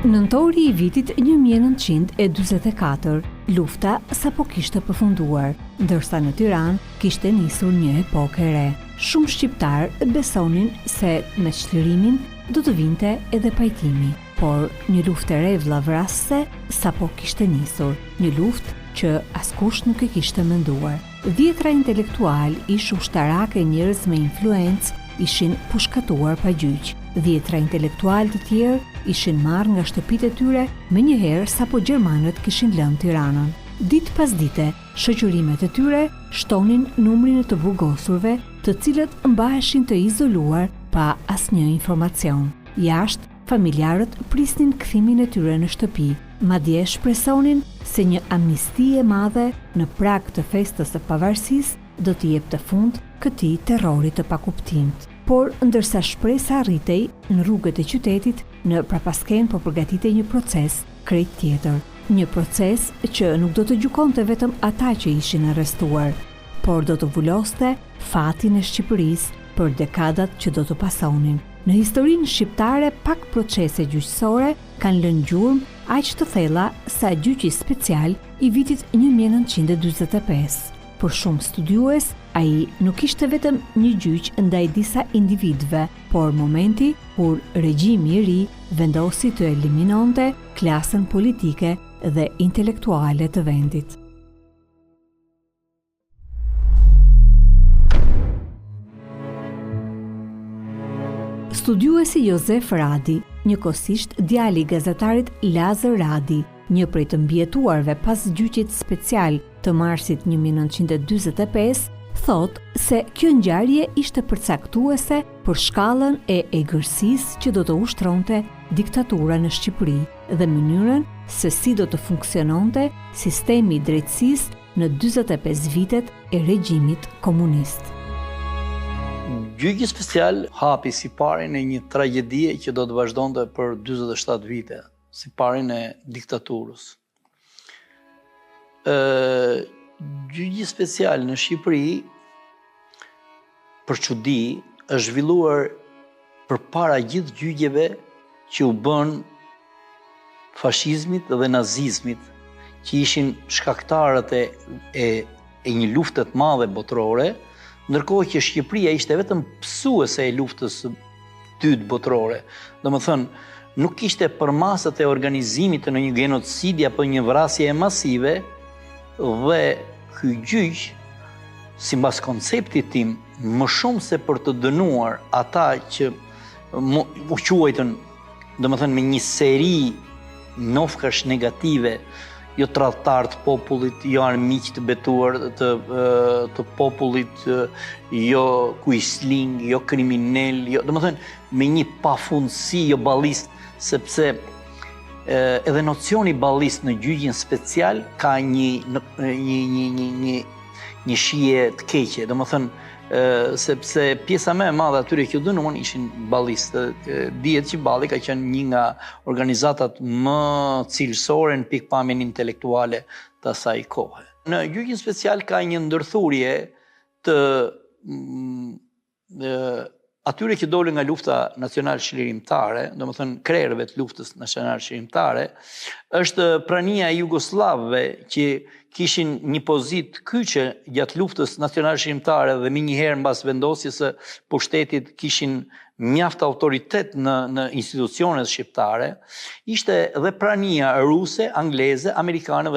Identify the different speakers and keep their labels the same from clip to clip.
Speaker 1: Nëntori i vitit 1944, lufta sapo kishte përfunduar, ndërsa në Tiranë kishte nisur një epokë e re. Shumë shqiptar besonin se me çlirimin do të vinte edhe pajtimi, por një luftë e re vllavrasëse sapo kishte nisur, një luftë që askush nuk e kishte menduar. Dhjetra intelektual ish ushtarak e njerëz me influencë ishin pushkatuar pa gjyq. Dhjetra intelektual të tjerë ishin marrë nga shtëpitë e tyre menjëherë sapo gjermanët kishin lënë Tiranën. Ditë pas dite, shoqërimet e tyre shtonin numrin e të burgosurve, të cilët mbaheshin të izoluar pa asnjë informacion. Jashtë, familjarët prisnin kthimin e tyre në shtëpi, madje shpresonin se një amnisti e madhe në prag të festës së pavarësisë do t'i jepte fund këtij terrori të pakuptimt. Por ndërsa shpresa arritej në rrugët e qytetit, në prapaskenë po përgatitej një proces krejt tjetër. Një proces që nuk do të gjykonte vetëm ata që ishin arrestuar, por do të vuloste fatin e Shqipërisë për dekadat që do të pasonin. Në historinë shqiptare, pak procese gjyqësore kanë lënë gjurmë aq të thella sa gjyqi special i vitit 1945. Për shumë studiues, ai nuk ishte vetëm një gjyq ndaj disa individëve, por momenti kur regjimi i ri vendosi të eliminonte klasën politike dhe intelektuale të vendit. Studiuesi Josef Radi, njëkohësisht djali i gazetarit Lazar Radi, një prej të mbietuarve pas gjyqit special të marsit 1945, thot se kjo ngjarje ishte përcaktuese për shkallën e egërsisë që do të ushtronte diktatura në Shqipëri dhe mënyrën se si do të funksiononte sistemi i drejtësisë në 45 vitet e regjimit komunist.
Speaker 2: Gjyqi special hapi siparin e një tragjedie që do të vazhdonte për 47 vite, siparin e diktaturës. Gjyqi special në Shqipëri, për çudi, është zhvilluar përpara gjithë gjyqjeve që u bën fashizmit dhe nazizmit, që ishin shkaktarët e një lufte të madhe botërore, ndërkohë që Shqipëria ishte vetëm psuese e luftës së dytë botërore. Domethënë, nuk kishte përmasat e organizimit të në një genocidi apo një vrasje masive, dhe ky gjyq, sipas konceptit tim, më shumë se për të dënuar ata që u quajtën, domethënë me një seri nofkash negative, jo tradhtar të popullit, jo armiq të betuar të popullit, jo kuisling, jo kriminal, domethënë me një pafundësi, jo ballist, sepse edhe nocioni ballist në gjyqin special ka një shije të keqe, domethënë sepse pjesa më e madhe atyre që dënuan ishin ballistë. Dihet që balli ka qenë një nga organizatat më cilësore në pikpamjen intelektuale të asaj kohe. Në gjyqin special ka një ndërthurje të atyre që dolën nga lufta nacional çlirimtare, domethënë krerëve të luftës nacional çlirimtare, është prania e jugoslavëve që kishin një pozitë kyçe gjatë luftës nacional çlirimtare dhe menjëherë mbas vendosjes së pushtetit kishin mjaft autoritet në institucionet shqiptare, ishte dhe prania ruse, angleze, amerikane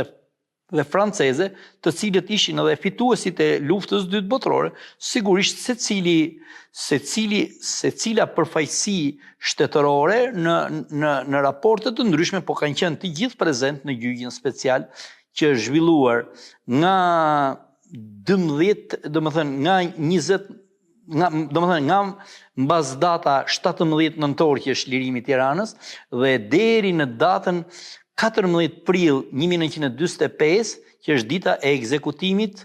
Speaker 2: dhe franceze, të cilët ishin edhe fituesit e luftës dytë botërore. Sigurisht secila përfaqësi shtetërore në raporte të ndryshme, po kanë qenë të gjithë prezent në gjyqin special, që është zhvilluar nga 12, domethënë nga 20, nga mbas data 17 nëntor që është lirimi i Tiranës dhe deri në datën 14 prill 1945, që është dita e ekzekutimit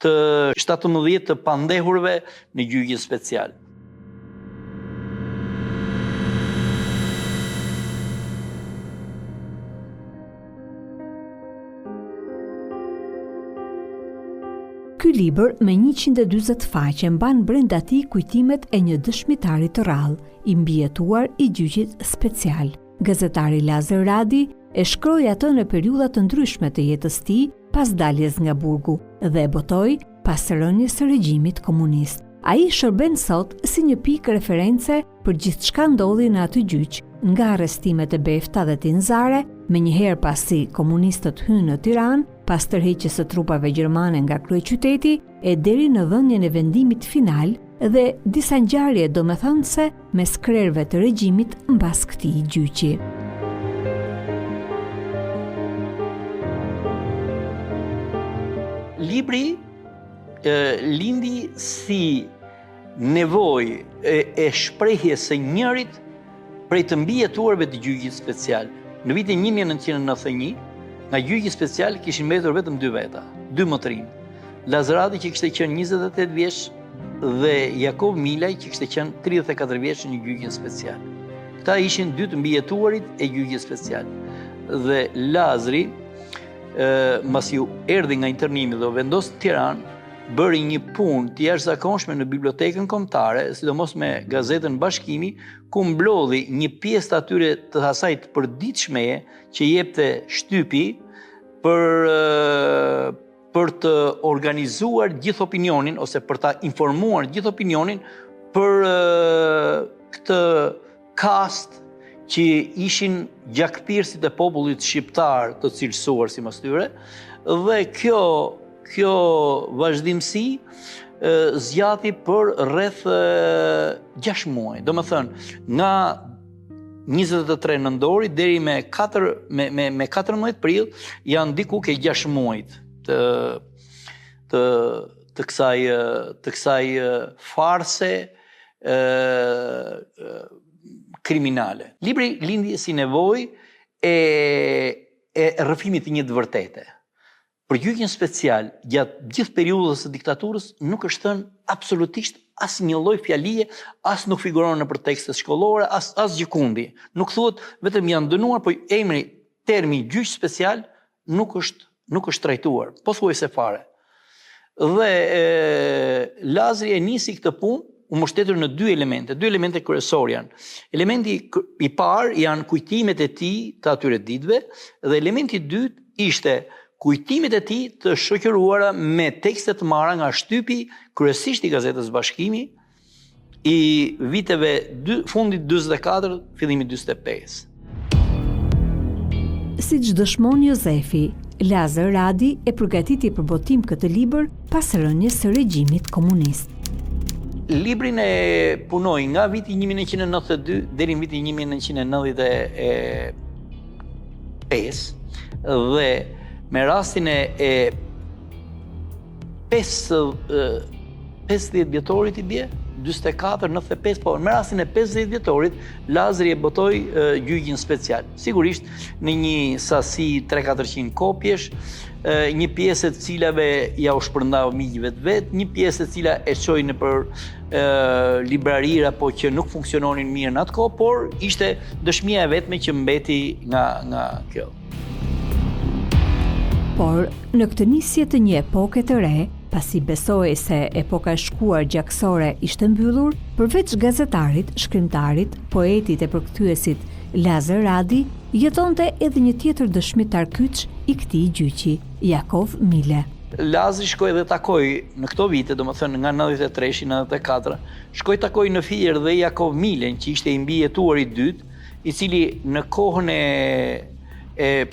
Speaker 2: të 17 të pandehurve në gjyqin special.
Speaker 1: Ky libër me 140 faqe mban brenda tij kujtimet e një dëshmitari të rrallë, i mbijetuar i gjyqit special. Gazetari Lazar Radi e shkroi atë në periudha të ndryshme të jetës tij pas daljes nga burgu dhe e botoi pas rënies së regjimit komunist. Ai shërben sot si një pikë reference për gjithçka ndodhi në atë gjyq, nga arrestimet e Befta dhe Tinzare, menjëherë pasi komunistët hynë në Tiranë, pas tërheqjes së trupave gjermane nga kryeqyteti e deri në dhënien e vendimit final dhe disa ngjarje domethënëse mes krerëve të regjimit mbas këtij gjyqi.
Speaker 2: Libri lindi si nevojë e shprehjes së njërit prej të mbijetuarve të gjyqit special. Në vitin 1991, nga gjyqi special kishin mbetur vetëm 2 veta, 2 motrinë. Lazar Radi që kishte qenë 28 vjeç dhe Jakov Milaj që kishte qenë 34 vjeç në gjyqin special. Këta ishin 2 të mbijetuarit e gjyqit special. Dhe Lazri, mbas ju erdhi nga internimi dhe u vendos në Tiranë, bëri një punë të jashtëzakonshme në bibliotekën kombëtare, sidomos me gazetën Bashkimi, ku mblodhi një pjesë të atyre të asaj të përditshmeje që jepte shtypi për të organizuar gjithë opinionin ose për ta informuar gjithë opinionin për këtë kast që ishin gjakthirësit e popullit shqiptar të cilësuar sipas tyre, dhe kjo vazhdimsi zgjati për rreth 6 muaj. Domethënë, nga 23 nëntori deri me 14 prill janë diku ke 6 muajt të kësaj farse kriminale. Libri lindi si nevojë e rrëfimit të një të vërtete. Për gjyqin special, gjatë gjithë periudhës së diktaturës, nuk është thënë absolutisht asnjë lloj fjalie, as nuk figuron në tekstet shkollore, as gjikundi. Nuk thuhet vetëm janë dënuar, por termi gjyq special nuk është trajtuar, pothuajse fare. Dhe Lazri e nisi këtë punë, u mbështetur në 2 elemente kryesor janë. Elementi i parë janë kujtimet e tij të atyre ditëve dhe elementi i dytë ishte kujtimet e tij të shoqëruara me tekste të marra nga shtypi kryesisht i gazetës Bashkimi i viteve fundit 44, fillimi 45.
Speaker 1: Siç dëshmon Jozefi, Lazar Radi e përgatiti për botim këtë libër pas rënies së regjimit komunist.
Speaker 2: Librin e punoi nga viti 1992 deri në vitin 1995 dhe me rastin e 50 vjetorit i bie, 44, 95, po me rastin e 50 vjetorit, Lazri e botoi gjyqin special. Sigurisht në një sasi 300-400 kopjesh, një pjesë të cilave ja u shpërndau miqve të vet, një pjesë e cila e çoi nëpër librarira, po që nuk funksiononin mirë në atë kohë, por ishte dëshmia e vetme që mbeti nga kjo.
Speaker 1: Por në këtë nisje të një epoke të re, pasi besoi se epoka e shkuar gjaksore ishte mbyllur, përveç gazetarit, shkrimtarit, poetit e përkthyesit Lazar Radi, jetonte edhe një tjetër dëshmitar kyç i këtij gjyqi, Jakov Mile.
Speaker 2: Lazri shkoi dhe takoi në këto vite, domethënë nga 93-94, shkoi takoi në Fier dhe Jakov Milen, që ishte i mbijetuar i dytë, i cili në kohën e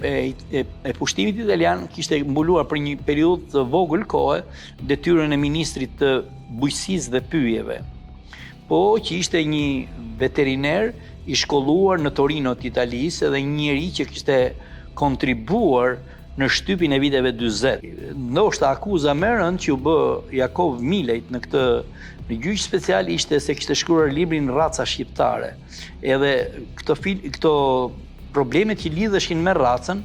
Speaker 2: pushtimit italian kishte mbuluar për një periudhë të vogël kohe detyrën e ministrit të bujqësisë dhe pyjeve. Po që ishte një veteriner i shkolluar në Torino të Italisë dhe një njeri që kishte kontribuar në shtypin e viteve 40. Ndoshta akuza më e rëndë që u bë Jakov Milejt në gjyq special ishte se kishte shkruar librin Raca shqiptare. Edhe këto problemet që lidheshin me racën,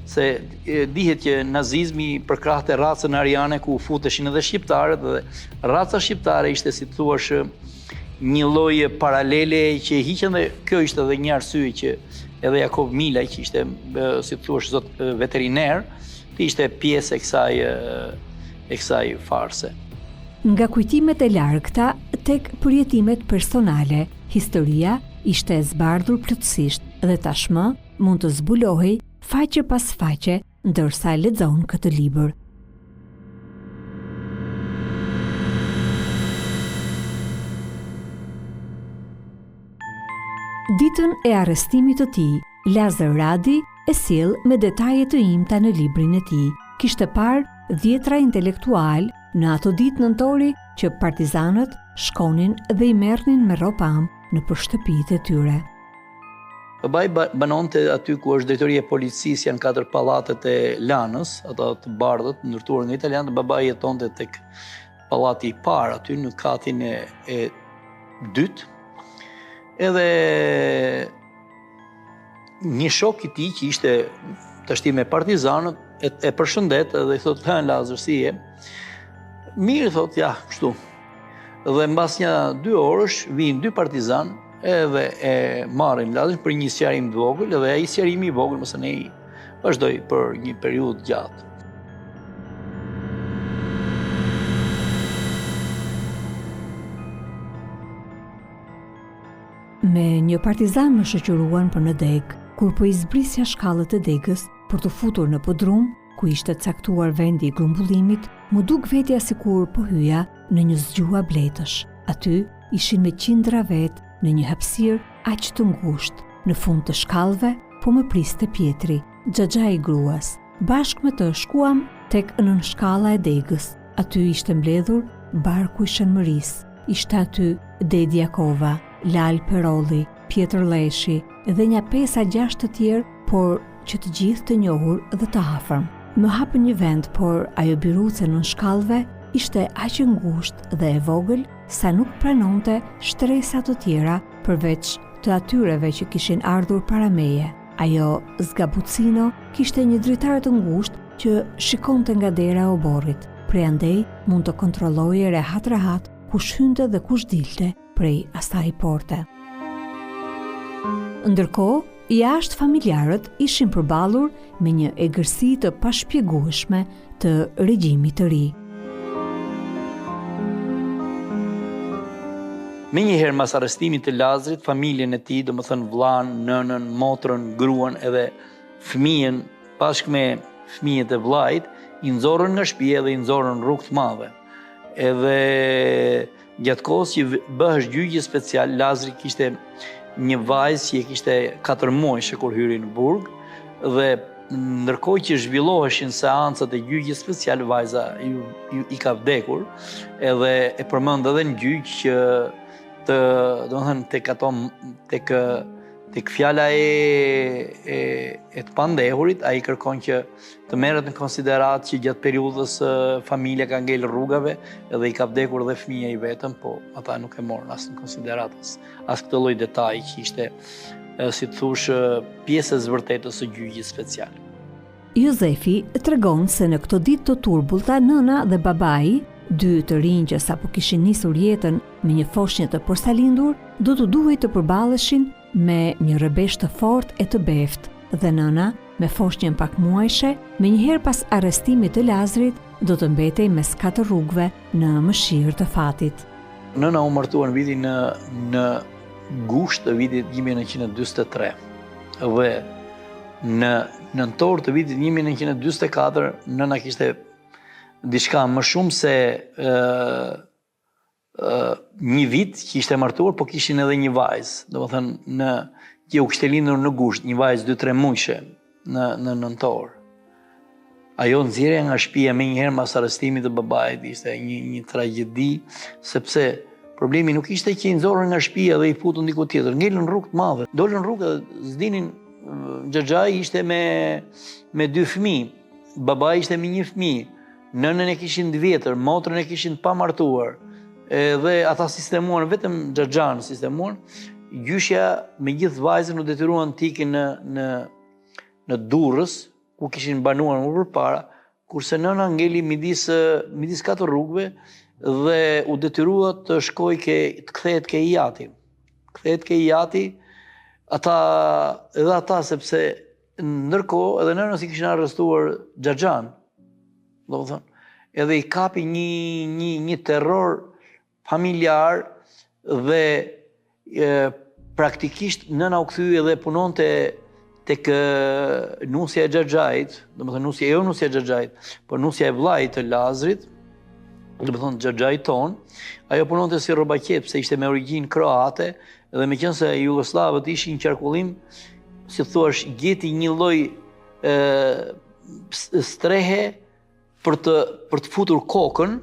Speaker 2: se dihet që nazizmi përkrahte racën ariane ku futeshin edhe shqiptarët dhe raca shqiptare ishte, si thuash, një lloj paralele që hiqen dhe kjo ishte edhe një arsye që edhe Jakov Milaj, që ishte, si thuash, zot veteriner, ishte pjesë e kësaj farse.
Speaker 1: Nga kujtimet e largëta tek përjetimet personale, historia ishte e zbardhur plotësisht dhe tashmë mund të zbulohej faqe pas faqe ndërsa e lexon këtë libër. Ditën e arrestimit të tij, Lazar Radi e sjell me detaje të imta në librin e tij. Kishte parë 10 intelektual në ato ditë nëntori që partizanët shkonin dhe i merrnin me rropam në shtëpitë e tyre.
Speaker 2: Babai banonte aty ku është drejtoria e policisë, janë 4 pallatet e Lanës, ato të bardhët, ndërtuar nga italianët. Babai jetonte tek pallati i parë aty në katin e dytë. Edhe një shok i tij që ishte tashti me partizanët e përshëndet dhe i thot, "Hën Lazar, si je?" Mirë, thot, ja, kështu. Dhe mbas 2 orësh vijnë 2 partizanë edhe e marrin Lazar për një sqarim të vogël, dhe ai sqarimi i vogël mos ne vazhdoi për një periudhë gjatë.
Speaker 1: Me një partizan më shoqëruan për në deg, kur po i zbrisja shkallët e degës për të futur në podrum, ku ishte caktuar vendi i grumbullimit, më duk vetja sikur po hyja në një zgjua bletësh. Aty ishin me qindra vetë në një hapësirë aq të ngushtë, në fund të shkallëve, po më priste Pietri, xhaxha i gruas. Bashkë me të shkuam tek nën shkalla e degës. Aty ishte mbledhur barku i Shënmërisë. Ishte aty Dedi Jakova, Lal Perolli, Pjetër Leshi dhe një 5-6 të tjerë, por që të gjithë të njohur dhe të afërm. Më hapën një vend, por ajo biruce në shkallëve ishte aq e ngushtë dhe e vogël sa nuk pranonte shtresa të tjera përveç të atyreve që kishin ardhur para meje. Ajo Zgabucino kishte një dritar të ngushtë që shikonte nga dera e oborrit. Prandaj mund të kontrolloje rehat kush hynte dhe kush dilte prej asaj porte. Ndërkohë, jashtë familjarët ishin përballur me një egërsi të pashpjegueshme të regjimit të ri.
Speaker 2: Menjëherë mas arrestimit të Lazarit, familjen e tij, domethënë vllain, nënën, motrën, gruan edhe fëmijën bashkë me fëmijët e vllait, i nxorrën nga shtëpia dhe i nxorrën rrugë të madhe. Edhe gjatë kohës që bëhesh gjyqje special, Lazari kishte një vajzë që kishte 4 muaj kur hyri në burg, dhe ndërkohë që zhvilloheshin seancat e gjyqjes special, vajza i ka vdekur, edhe e përmend edhe në gjyq që tek fjala e të pandehurit, ai kërkon që të merret në konsiderat që gjatë periudhës familja ka ngel rrugave edhe i ka vdekur dhe fëmia i vetëm, po ata nuk e morën as në konsiderat as këtë lloj detaj që ishte, si të thush, pjesë e zërtetës së gjyqjes special.
Speaker 1: Jozefi tregon se në këto ditë të turbullta, nëna dhe babai, 2 të rinj që sapo kishin nisur jetën me një foshnjë të porsalindur, do të duhej të përballeshin me një rrëbesh të fortë e të beftë, dhe nëna, me foshnjën pak muajshe, me njëherë pas arrestimit të Lazarit, do të mbetej mes 4 rrugëve në mëshirë të fatit.
Speaker 2: Nëna u martua në vitin në gusht të vitit 1943, dhe në nëntor të vitit 1944, nëna kishte diçka më shumë se një vit që ishte martuar, po kishin edhe një vajzë, domethënë që u kishte lindur në gusht, një vajzë 2-3 muajshe në nëntor. Ajo nxjerrja nga shtëpia menjëherë pas arrestimit të babait ishte një tragjedi, sepse problemi nuk ishte që i nxorën nga shtëpia dhe i futën diku tjetër, ngelën rrugë të madhe, dolën rrugë dhe s'dinin. Xhaxhai ishte me 2 fëmijë, babai ishte me 1 fëmijë, nënën e kishin 2 vjetër, motrën e kishin pa martuar, dhe ata sistemuan vetëm xhaxhan sistemuan. Gjyshja me gjithë vajzën u detyruan të ikin në Durrës, ku kishin banuar më përpara, kurse nëna ngeli midis 4 rrugëve dhe u detyrua të shkojë të kthehet ke Ijati. Kthehet ke Ijati, ata sepse ndërkohë edhe nënës i kishin arrestuar xhaxhan. Domethënë, edhe i kapi një terror familjar dhe praktikisht nëna u kthye dhe punonte tek nusja e Xhaxhait, domethënë nusja e Xhaxhait, por nusja e vllait të Lazrit, domethënë Xhaxhai ton, ajo punonte si rrobaqet pse ishte me origjinë kroate dhe meqense jugosllavët ishin në qarkullim, si thuash, gjeti një lloj strehe për të futur kokën.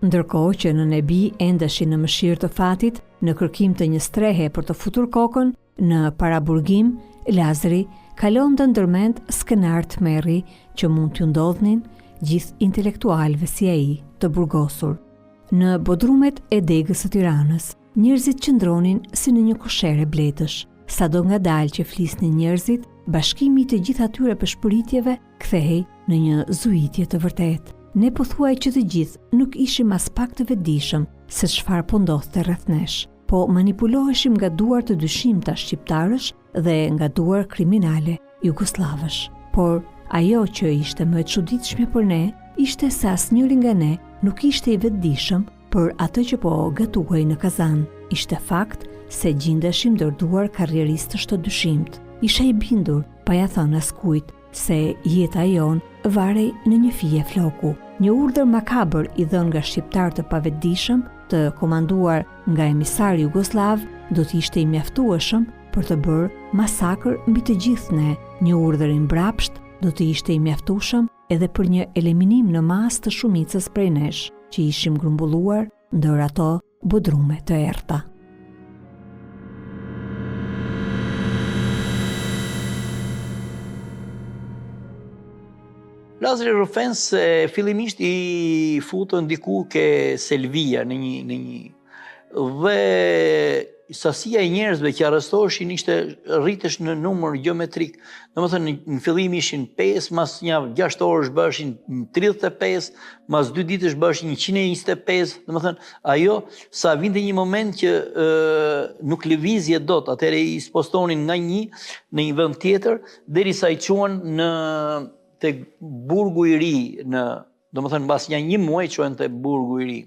Speaker 1: Ndërkohë që në Nebi endeshin në mëshirë të fatit, në kërkim të një strehe për të futur kokën, në paraburgim, Lazri kalon të ndërmend skenar të merri që mund t'ju ndodhnin gjithë intelektualëve si ai të burgosur. Në bodrumet e degës së Tiranës, njerëzit qëndronin si në një koshere bletësh. Sado ngadalë që flisnin njerëzit, bashkimi të gjithë atyre peshpëritjeve kthehej në një zuitje të vërtetë. Ne pothuaj që të gjithë nuk ishim as pak të vetëdijshëm se çfarë po ndodhte rreth nesh, po manipuloheshim nga duar të dyshimta shqiptarësh dhe nga duar kriminale jugoslavësh. Por ajo që ishte më e çuditshme për ne ishte se asnjëri nga ne nuk ishte i vetëdijshëm për atë që po gatuhej në kazan. Ishte fakt se gjindeshim ndërduar karrieristësh të dyshimt. Isha i bindur, pa ja thënë askujt, se jeta jon varej në një fije floku. Një urdhër makabër i dhënë nga shqiptar të pavetëdijshëm, të komanduar nga emisari jugoslav, do të ishte i mjaftueshëm për të bërë masakër mbi të gjithë ne. Një urdhër i mbrapsht do të ishte i mjaftueshëm edhe për një eliminim në masë të shumicës prej nesh, që ishim grumbulluar ndër ato bodrume të errta.
Speaker 2: Lazri Rufens fillimisht i futën diku ke Selvia në një dhe sasia e njerëzve që arrestoheshin rritesh në numër geometrik. Domethënë në fillim ishin 5, mas një 6 orësh bëheshin 35, mas 2 ditësh bëheshin 125. Domethënë ajo sa vinte një moment që nuk lëvizje dot, atëherë i spostonin nga një në një vend tjetër derisa i çuan në tek Burgu i Ri, domethënë mbas një muaj çuan te Burgu i Ri.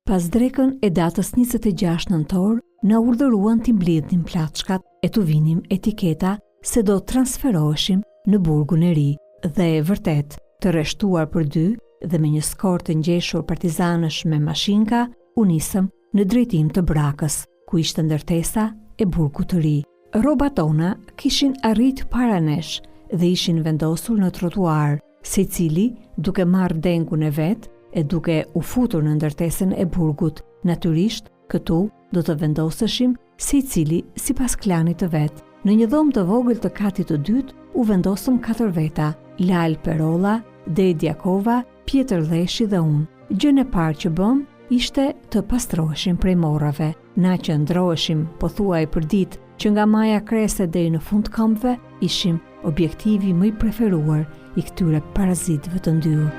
Speaker 1: Pas drekën e datës 26 nëntor, na urdhëruan t'i mbledhnim plaçkat e t'u vinim etiketa se do transferoheshim në Burgun e Ri. Dhe vërtet, të rreshtuar për 2 dhe me një skor të ngjeshur partizanësh me mashinka, u nisëm në drejtim të Brakës, ku ishte ndërtesa e Burgut të Ri. Rrobat tona kishin arrit para nesh dhe ishin vendosur në trotuar, secili duke marrë dengun e vet e duke u futur në ndërtesën e burgut. Natyrisht, këtu do të vendoseshim secili sipas klanit të vet. Në një dhomë të vogël të katit të dytë u vendosëm 4 veta: Lal Perolla, Dedi Jakova, Pjetër Dheshi dhe unë. Gjën e parë që bëm ishte të pastroheshim prej morrave. Na që ndroheshim pothuaj për ditë që nga maja krese deri në fund këmbëve ishim objektivi më i preferuar i këtyre parazitëve të ndyrë.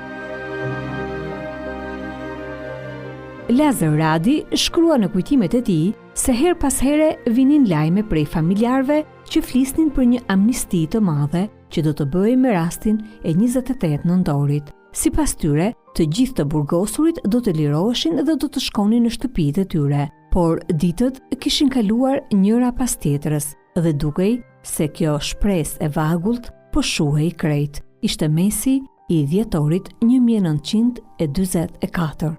Speaker 1: Lazar Radi shkrua në kujtimet e tij se her pas here vinin lajme prej familjarëve që flisnin për një amnisti të madhe që do të bëhej me rastin e 28 nëntorit. Sipas tyre, të gjithë të burgosurit do të liroheshin dhe do të shkonin në shtëpitë e tyre, por ditët kishin kaluar njëra pas tjetrës dhe dukej se kjo shpresë e vagullt po shuhej krejt. Ishte mesi i dhjetorit 1944.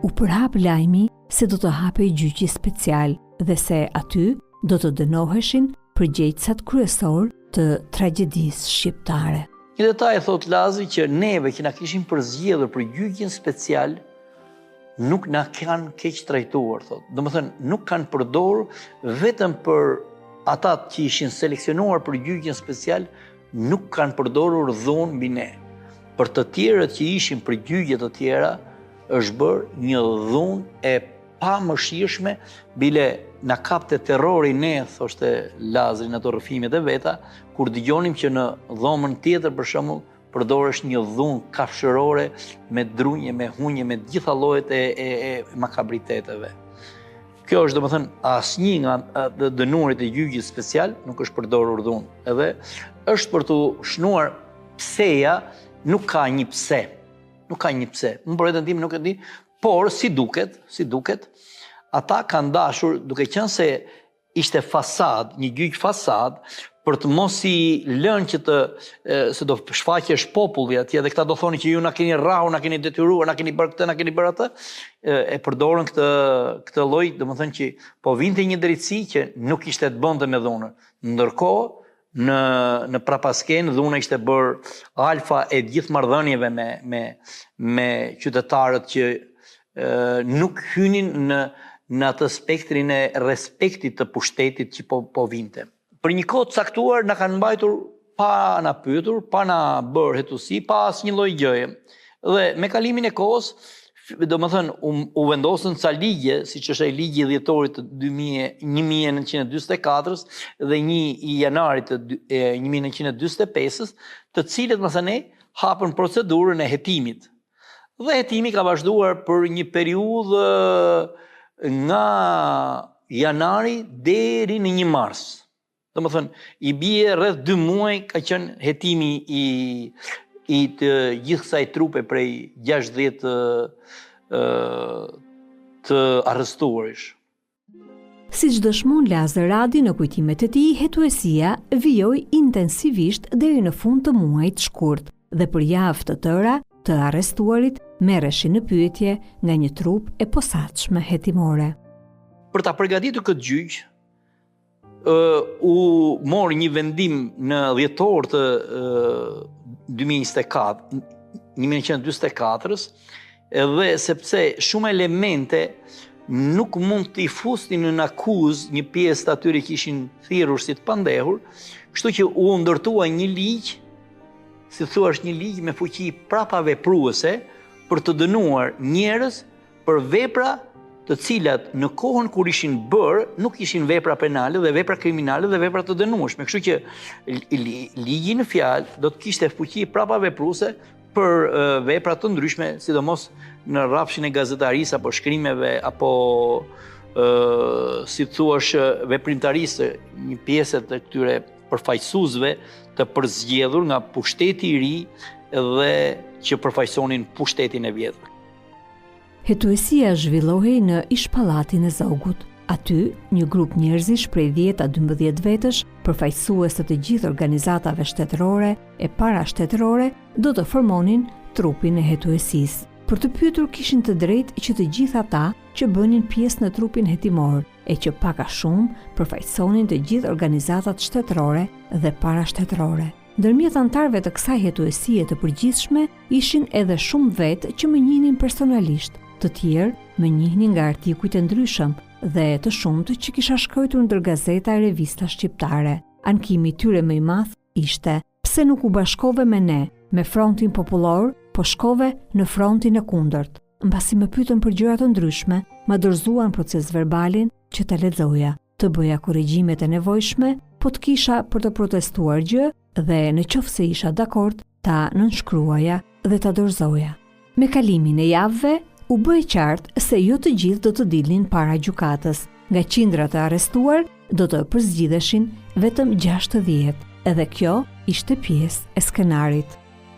Speaker 1: U përhap lajmi se do të hapej gjyqi special dhe se aty do të dënoheshin përgjegjësat kryesor të tragjedisë shqiptare.
Speaker 2: Një detaj thot Lazi që neve që na kishin përzgjedhur për gjyqin special nuk na kanë keq trajtuar, thot. Domethënë nuk kanë përdorur vetëm për ata që ishin seleksionuar për gjyqin special, nuk kanë përdorur dhunë mbi ne. Për të tjerët që ishin për gjyqje të tjera, është bërë një dhunë e pamëshirshme, bile na kapte terrori ne, thoshte Lazri në ato rrëfimet e veta, kur dëgjonim që në dhomën tjetër për shembull përdoresh një dhunë kafshërore me drunje, me hunje, me gjitha llojet e makabriteteve. Kjo është domethënë asnjë nga dënuarit e gjyqit special nuk është përdorur dhunë. Edhe është për të shnuar pseja, nuk ka një pse. Nuk ka një pse. Në përretën tim nuk e di Por, si duket, ata kanë dashur, duke qenë se ishte fasad, një gjyq fasad, për të mos i lënë që se do shfaqesh populli atje, dhe këta do thoni që ju na keni rrahur, na keni detyruar, na keni bërë këtë, na keni bërë atë, e përdorën këtë lloj, domethënë që po vinte një drejtësi që nuk ishte të bënte me dhunën. Ndërkohë, në prapaskenë dhuna ishte bërë alfa e gjithë marrëdhënieve me qytetarët që nuk hynin në atë spektrin e respektit të pushtetit që po vinte. Për një kohë të caktuar na kanë mbajtur pa na pyetur, pa na bërë hetuesi, pa asnjë lloj gjëje. Dhe me kalimin e kohës, domethënë u vendosën ca ligje, siç është ai ligji i dhjetorit të 1944-s dhe 1 i janarit të 1945-s, të cilët masanej hapën procedurën e hetimit. Dhe hetimi ka vazhduar për një periudhë nga janari deri në 1 mars. Domethënë, i bie rreth 2 muaj ka qenë hetimi i të gjithë kësaj trupe prej 60 të arrestuarish.
Speaker 1: Siç dëshmon Lazar Radi në kujtimet e tij, hetuesia vijoi intensivisht deri në fund të muajit shkurt dhe për javë të tëra të arrestuarit merreshin në pyetje nga një trup e posaçme hetimore.
Speaker 2: Për ta përgatitur këtë gjyq, u mori një vendim në dhjetor të 1944-s, edhe sepse shumë elemente nuk mund t'i fusnin në akuzë një pjesë të atyre që ishin thirrur si të pandehur, kështu që u ndërtua një ligj, si thua është një ligj me fuqi prapavepruese për të dënuar njerëz për vepra të cilat në kohën kur ishin bërë nuk ishin vepra penale dhe vepra kriminale dhe vepra të dënueshme. Kështu që ligji në fjalë do të kishte fuqi prapavepruese për vepra të ndryshme, sidomos në rrafshin e gazetarisë apo shkrimeve apo si thuash veprimtarisë, një pjesë të këtyre përfaqësuesve të përzgjedhur nga pushteti i ri dhe që përfaqësonin pushtetin e vjetër.
Speaker 1: Hetuesia zhvillohej në Ish-pallatin e Zogut. Aty, një grup njerëzish prej 10 a 12 vetësh, përfaqësues të gjithë organizatave shtetërore e parashtetërore, do të formonin trupin e hetuesisë. Për të pyetur kishin të drejtë që të gjithë ata që bënin pjesë në trupin hetimor e që pak a shumë përfaqësonin të gjithë organizatat shtetërore dhe parashtetërore. Ndërmjet antarëve të kësaj hetuesie të përgjithshme ishin edhe shumë vetë që më njihnin personalisht, të tjerë më njihnin nga artikujt e ndryshëm dhe të shumtë që kisha shkruar ndër gazeta e revista shqiptare. Ankimi i tyre më i madh ishte: pse nuk u bashkove me ne, me frontin popullor, po shkove në frontin e kundërt. Mbasi më pyetën për gjëra të ndryshme, më dorëzuan proces verbalin që ta lexoja, të bëja korrigjimet e nevojshme, po të kisha për të protestuar gjë dhe në qoftë se isha dakord, ta nënshkruaja dhe ta dorëzoja. Me kalimin e javëve, u bëj qartë se jo të gjithë do të dilnin para gjykatës. Nga qindra të arrestuar, do të përzgjidheshin vetëm 60, edhe kjo ishte pjesë e skenarit.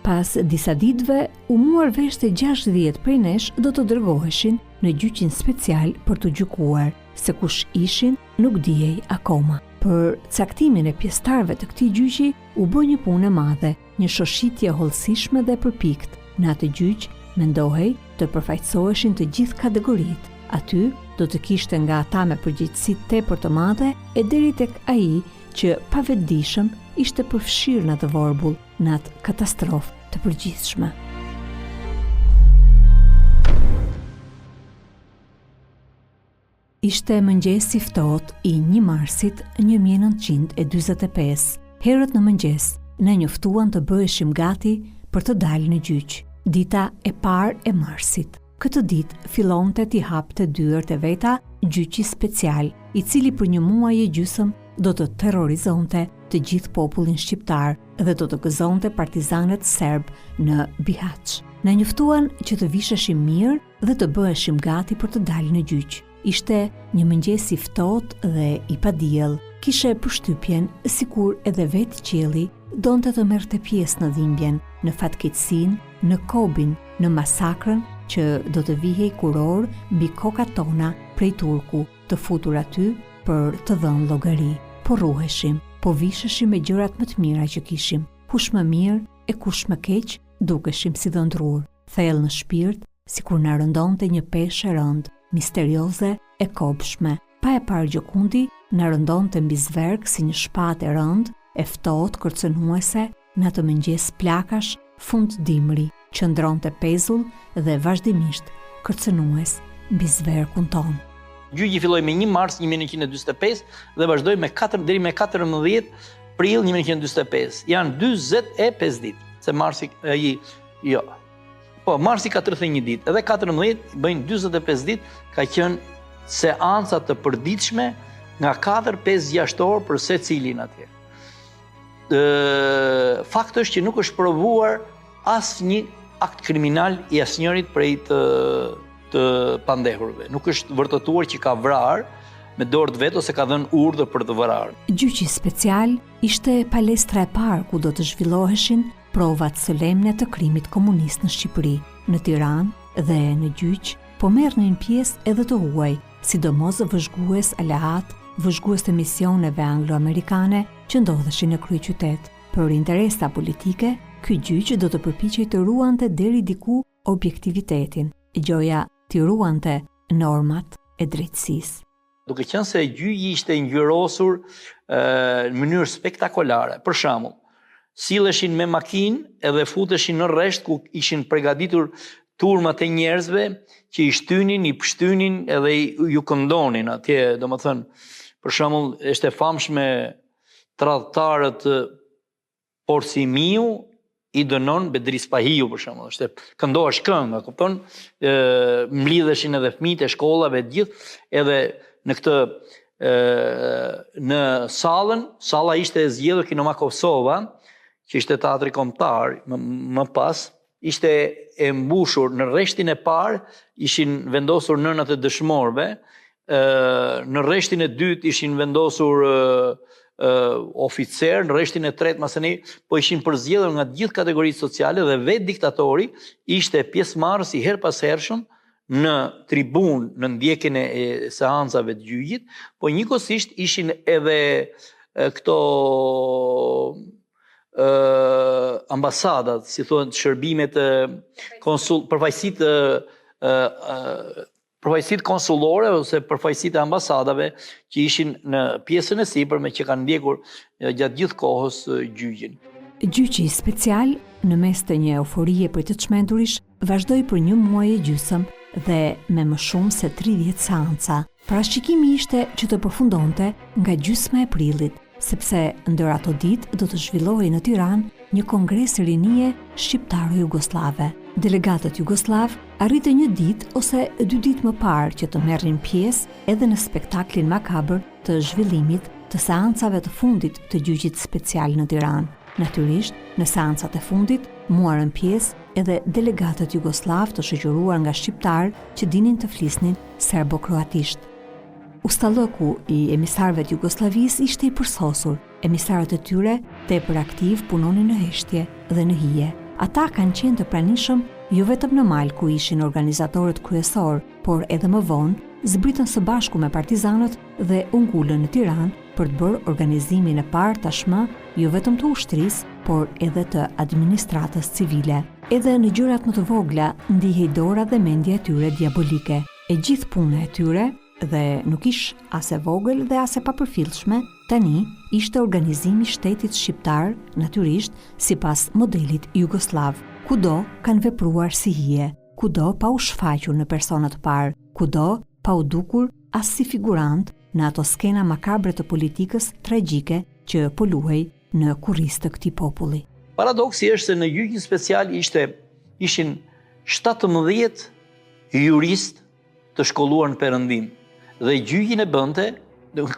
Speaker 1: Pas disa ditëve, u muar vesh se 60 prej nesh do të dërgoheshin në gjyqin special për të gjykuar, se kush ishin nuk dijej akoma. Për caktimin e pjesëtarëve të këtij gjyqi u bë një punë e madhe, një shoshitje hollësishme dhe përpikt. Në atë gjyq mendohej të përfaqësoheshin të gjithë kategoritë. Aty do të kishte nga ata me përgjegjësi tepër të madhe e deri tek ai që pa vetëdijshëm ishte përfshirë në atë vorbull, në atë katastrofë të përgjithshme. Ishte mëngjesi i ftohtë i 1 marsit 1945. Herët në mëngjes ne njoftuan të bëheshim gati për të dalë në gjyq. Dita e parë e marsit. Këtë ditë fillonte t'i hapte dyert e veta gjyqi special, i cili për 1 muaj e gjysmë do të terrorizonte të gjithë popullin shqiptar dhe do të gëzonte partizanët serb në Bihać. Na njoftuan që të visheshim mirë dhe të bëheshim gati për të dalë në gjyq. Ishte një mëngjes i ftohtë dhe i padiell. Kishe përshtypjen sikur edhe vetë qielli donte të merrte pjesë në dhimbjen, në fatkeqësinë, në kobin, në masakrën që do të vihej kuror mbi kokat tona prej turku, të futur aty për të dhënë llogari. Po ruheshim, po visheshim me gjërat më të mira që kishim. Kush më mirë e kush më keq, dukeshim si dhëndrur, thellë në shpirt, sikur na rëndonte një peshë e rëndë, misterioze e kopshme. Pa e parë Gjokundi, na rëndonte mbi zverk si një shpatë e rëndë, e ftohtë kërcënuese, në atë mëngjes plakash, fund dimri, qëndronte pezull dhe vazhdimisht kërcënues mbi zverkun ton.
Speaker 2: Gjyqi filloi me 1 mars 1945 dhe vazhdoi deri me 14 prill 1945. Janë 45 ditë, se marsi marsi ka 31 ditë, edhe 14 bëjnë 45 ditë, ka qenë seanca të përditshme nga 4-5 jashtorë për secilin atje. Fakti është që nuk është provuar asnjë akt kriminal i asnjërit prej të pandehurve. Nuk është vërtetuar që ka vrarë me dorë të vet ose ka dhënë urdhër për të vrarë.
Speaker 1: Gjyqi special ishte palestra e parë ku do të zhvilloheshin provat solemne të krimit komunist në Shqipëri. Në Tiranë dhe në gjyq po merrnin pjesë edhe të huaj, sidomos vëzhgues aleat, vëzhgues të misioneve anglo-amerikane që ndodheshin në kryeqytet. Për interesa politike, ky gjyq do të përpiqej të ruante deri diku objektivitetin, gjoja të ruante normat e drejtësisë.
Speaker 2: Duke qenë se gjyqi ishte ngjyrosur në mënyrë spektakolare. Për shembull, silleshin me makinë edhe futeshin në rresht ku ishin përgatitur turmat e njerëzve që i shtynin, i pshtynin edhe ju këndonin atje, domethënë, për shembull, është e famshme tradhtarët Porsimiu i dënon Bedris Pahiu, për shembull, është këndohesh këngë, kupton? Mblidheshin edhe fëmijët e shkollave të gjithë, edhe në këtë në salla ishte e zgjedhur Kinema Kosova, që ishte teatri kombëtar, më pas ishte e mbushur në rreshtin e parë, ishin vendosur nënat e dëshmorëve, në rreshtin e dytë ishin vendosur oficer, në rreshtin e tretë masani, po ishin përzgjedhur nga të gjithë kategoritë sociale dhe vetë diktatori ishte pjesëmarrës i her pas hershëm në tribun, në ndjekjen e seancave të gjyqit, po njëkohësisht ishin edhe këto ambasadat, si thonë shërbimet përfaqësitë konsullore ose përfaqësitë e ambasadave që ishin në pjesën e sipërme që kanë ndjekur gjatë gjithë kohës gjyqin.
Speaker 1: Gjyqi special, në mes të një euforie për të çmendurish, vazhdoi për 1 muaj e gjysmë dhe me më shumë se 30 seanca. Parashikimi ishte që të përfundonte nga gjysma e prillit, sepse ndër ato ditë do të zhvillohej në Tiranë një kongres rinie shqiptaro-jugoslave. Delegatët jugoslav arritën 1 ditë ose 2 ditë më parë që të merrin pjesë edhe në spektaklin makabër të zhvillimit të seancave të fundit të gjyqit special në Tiranë. Natyrisht, në seancat e fundit muarën pjesë edhe delegatët jugoslav të shoqëruar nga shqiptarë që dinin të flisnin serbo-kroatisht. Ustallëku i emisarëve të Jugosllavisë ishte i përsosur. Emisarët e tyre tepër aktiv punonin në heshtje dhe në hije. Ata kanë qenë të pranishëm jo vetëm në mal ku ishin organizatorët kryesor, por edhe më vonë zbritën së bashku me partizanët dhe u ngulën në Tiranë për të bërë organizimin e parë tashmë jo vetëm të ushtrisë, por edhe të administratës civile. Edhe në gjërat më të vogla ndihej dora dhe mendja e tyre diabolike. E gjithë puna e tyre, dhe nuk ish as e vogël dhe as e papërfillshme, tani ishte organizimi i shtetit shqiptar, natyrisht sipas modelit jugoslav. Kudo kanë vepruar si hije, kudo pa u shfaqur në persona të parë, kudo pa u dukur as si figurant në ato skena makabre të politikës tragjike që po luhej në kurrizë të këtij populli.
Speaker 2: Paradoksi është se në gjyqin special ishin 17 juristë të shkolluar në Perëndim. Dhe gjyqin e bënte,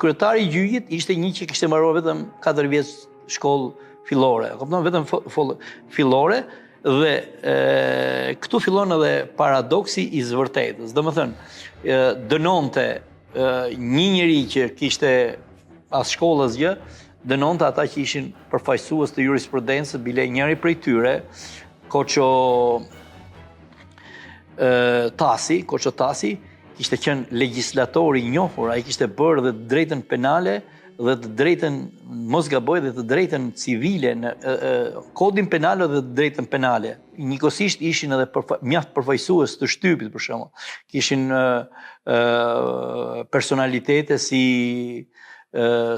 Speaker 2: kryetari i gjyqit ishte një që kishte mbaruar vetëm 4 vjet shkollë fillore, vetëm fillore, dhe këtu fillon edhe paradoksi i zëvërtetës. Domethënë, dënonte një njeri që kishte as shkollë as gjë, dënonte ata që ishin përfaqësues të jurisprudencës, bile njëri prej tyre, Koço Tasi, Koço Tasi, kishte qenë legjislatori i njohur, ai kishte bërë dhe të drejtën penale dhe të drejtën, mos gaboj, dhe të drejtën civile, në kodin penal dhe të drejtën penale. Njëkohësisht ishin edhe mjaft përfaqësues të shtypit, për shembull. Kishin personalitete si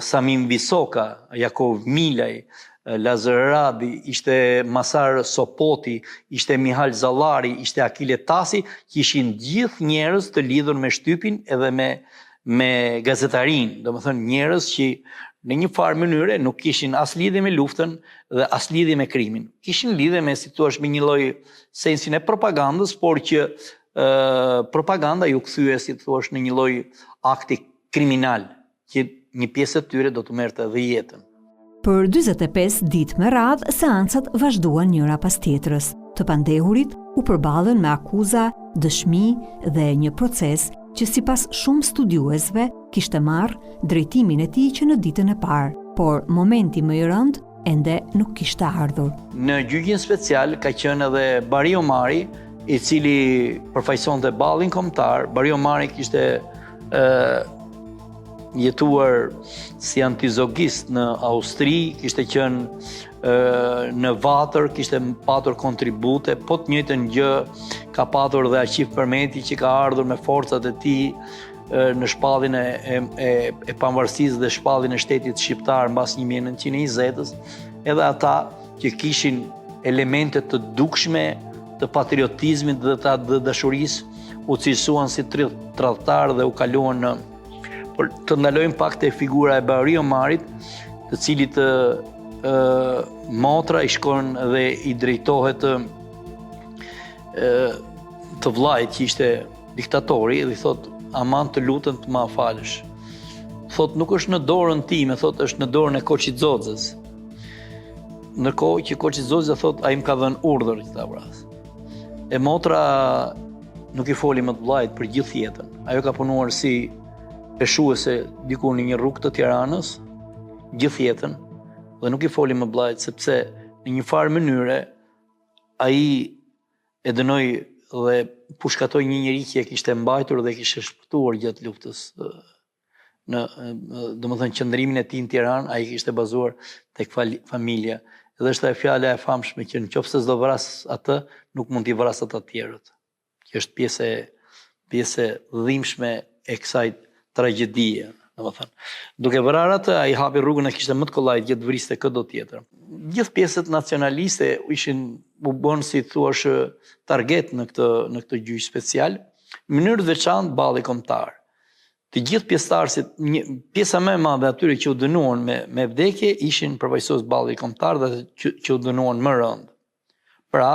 Speaker 2: Samim Visoka, Jakov Milaj, Lazar Radi, ishte Masar Sopoti, ishte Mihal Zallari, ishte Akile Tasi, që ishin gjithë njerëz të lidhur me shtypin edhe me gazetarin, do më thënë njerëz që në një farë mënyre nuk kishin as lidhje me luftën dhe as lidhje me krimin. Kishin lidhje me, si thua, me një lloj sensin e propagandës, por që propaganda ju kthye, si thua, në një lloj akti kriminal, që një pjesë e tyre do të merrte edhe jetën.
Speaker 1: Për 45 ditë me radhë, seancat vazhduan njëra pas tjetrës. Të pandehurit u përballën me akuza, dëshmi dhe një proces që sipas shumë studiuesve kishte marrë drejtimin e tij që në ditën e parë, por momenti më i rënd ende nuk kishte ardhur.
Speaker 2: Në gjyqin special ka qenë edhe Bari Omari, i cili përfaqësonte ballin kombëtar. Bari Omari kishte jetuar si antizogist në Austri, kishte qenë në Vatër, kishte patur kontribute, po të njëjtën gjë ka patur dhe Aqif Përmeti, që ka ardhur me forcat e tij në shpallin e pavarësisë dhe shpallin e shtetit shqiptar mbas 1920-s, edhe ata që kishin elemente të dukshme të patriotizmit dhe të dashurisë u cilësuan si tradhtar dhe u kaluan në. Por të ndalojmë pak te figura e Bari Omarit, të cilit motra i shkon dhe i drejtohet të vllajt që ishte diktatori dhe i thot: "Aman, të lutem të ma falësh." Thot: "Nuk është në dorën time, thot, është në dorën e Koçizozës." Ndërkohë që Koçizoza thot: "Ai më ka dhënë urdhër që ta vras." E motra nuk i foli më të vllajt për gjithë jetën. Ajo ka punuar si peshuese diku në një rrugë të Tiranës gjithë jetën dhe nuk i foli më vllajt, sepse në një farë mënyre ai e dënoi dhe pushkatoi një njerëz që e kishte mbajtur dhe e kishte shpëtuar gjatë luftës. Domethënë qëndrimin e tij në Tiranë ai kishte bazuar tek familja. Edhe është ajo fjala e famshme që nëse s'do vras atë, nuk mund t'i vras ata të tjerët. Që është pjesë dhimbshme e kësaj tragjedie, domethënë. Duke vrarë atë, ai hapi rrugën e kishte më të kollajt që të vriste çdo tjetër. Gjithë pjesët nacionaliste u bën, si thuash, target në këtë gjyq special, në mënyrë të veçantë balli kombëtar. Të gjithë pjesëtarësit, pjesa më e madhe atyre që u dënuan me vdekje ishin përfaqësues balli kombëtar dhe që u dënuan më rënd. Pra,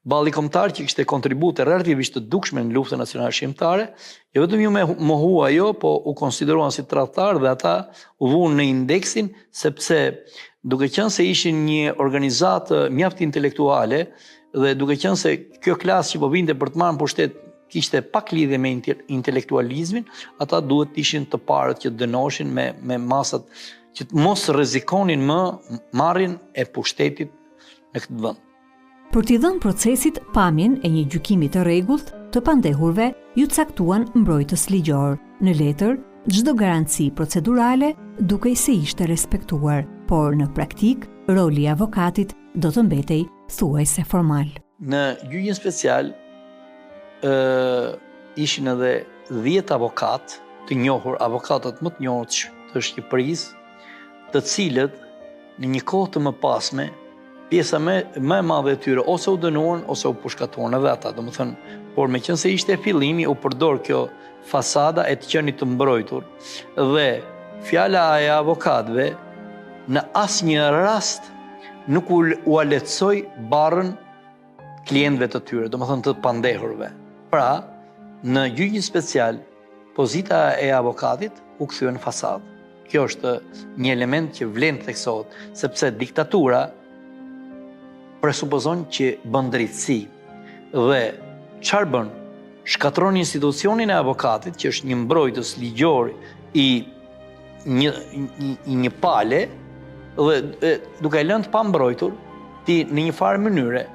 Speaker 2: balli kombëtar që kishte kontribute relativisht të dukshme në luftën nacionale shqiptare, jo vetëm ju me mohua ajo, po u konsideruan si tradhtar dhe ata u vuan në indeksin, sepse duke qenë se ishin një organizatë mjaft intelektuale dhe duke qenë se kjo klasë që po vinte për të marrë pushtet kishte pak lidhje me intelektualizmin, ata duhet të ishin të parët që dënoshin me masat që mos rrezikonin më marrjen e pushtetit në këtë vend.
Speaker 1: Për t'i dhënë procesit pamjen e një gjykimi të rregullt, të pandehurve ju caktuan mbrojtës ligjor. Në letër, çdo garanci procedurale dukej se ishte respektuar, por në praktik roli i avokatit do të mbetej thuajse formal.
Speaker 2: Në gjyqin special ishin edhe 10 avokat të njohur, avokatët më të njohur të Shqipërisë, të cilët në një kohë të mëpasme pjesa më e madhe e tyre ose u dënuan ose u pushkatuan edhe ata, domethënë, por meqense ishte fillimi u përdor kjo fasada e të qenit të mbrojtur dhe fjala e avokatëve në asnjë rast nuk u lehtësoi barrën klientëve të tyre, domethënë të pandehurve. Pra, në gjyqin special, pozita e avokatit u kthye në fasadë. Kjo është një element që vlen të theksohet, sepse diktatura presupozon që bën drejtësi dhe çfarë bën? Shkatron institucionin e avokatit, që është një mbrojtës ligjor i një pale dhe duke lënë të pambrojtur, ti në një farë mënyre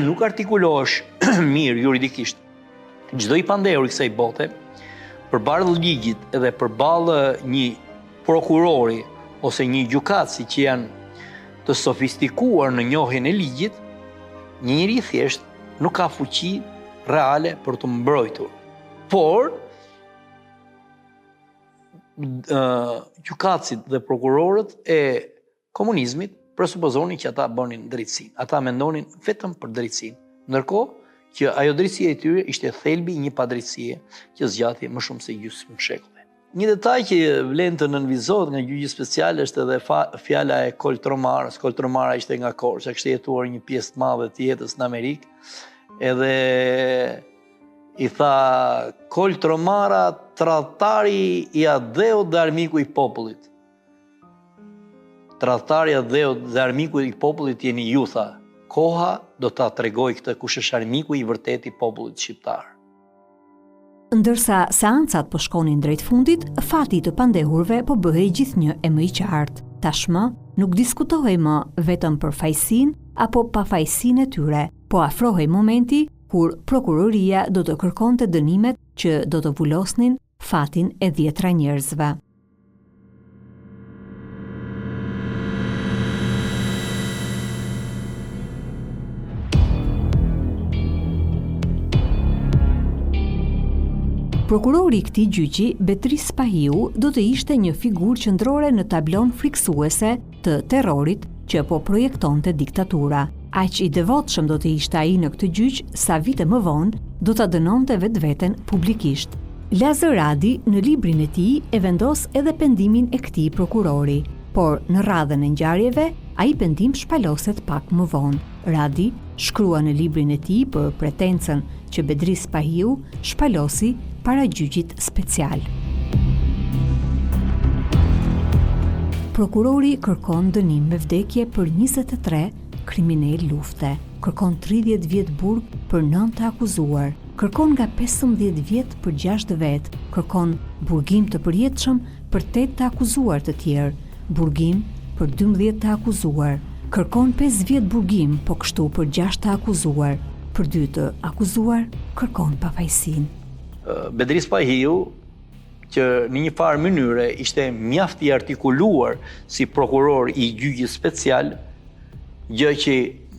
Speaker 2: nuk artikulohesh mirë juridikisht, çdo i pandehur i kësaj bote, përballë ligjit edhe përballë një prokurori ose një gjykatësi që janë të sofistikuar në njohjen e ligjit, një njeri thjesht nuk ka fuqi reale për të mbrojtur. Por gjykatësit dhe prokurorët e komunizmit presupozonin që ata bënin drejtësinë. Ata mendonin vetëm për drejtësinë. Ndërkohë që ajo drejtësia e tyre ishte thelbi i një padrejtësie që zgjati më shumë se gjysmë shekulle. Një detaj që vlen të nënvizohet nga gjyqi special është edhe fjala e Koltromarës. Koltromara ishte nga Korça, kishte jetuar një pjesë të madhe të jetës në Amerikë, edhe i tha Koltromara, tradhtari i adheut dhe armiku i popullit. Tradhtari i adheut dhe armiku i popullit jeni ju, tha. Koha do ta tregoj këtë kush është armiku i vërtet i popullit shqiptar.
Speaker 1: Ndërsa seancat po shkonin drejt fundit, fati të pandehurve po bëhej gjithnjë e më i qartë. Tashmë nuk diskutohej më vetëm për fajsinë apo pafajsinë e tyre, po afrohej momenti kur prokuroria do të kërkonte dënimet që do të vulosnin fatin e 10 njerëzve. Prokurori i këtij gjyqi, Betris Pahiu, do të ishte një figurë qendrore në tablon friksuese të terrorit që po projektonte diktatura. Aq i devotshëm do të ishte ai në këtë gjyq sa vite më vonë do ta dënonte vetveten publikisht. Lazar Radi në librin e tij e vendos edhe pendimin e këtij prokurori, por në radhën e ngjarjeve ai pendim shpaloset pak më vonë. Radi shkrua në librin e tij për pretencën që Betris Pahiu shpalosi para gjyqit special. Prokurori kërkon dënim me vdekje për 23 kriminal lufte, kërkon 30 vjet burg për 9 të akuzuar, kërkon nga 15 vjet për 6 vet, kërkon burgim të përjetshëm për 8 të akuzuar të tjerë, burgim për 12 të akuzuar, kërkon 5 vjet burgim, po kështu për 6 të akuzuar, për 2 të akuzuar kërkon pafajsinë.
Speaker 2: Betris Pahiu, që në një farë mënyre ishte mjaft i artikuluar si prokuror i gjyqit special, gjë që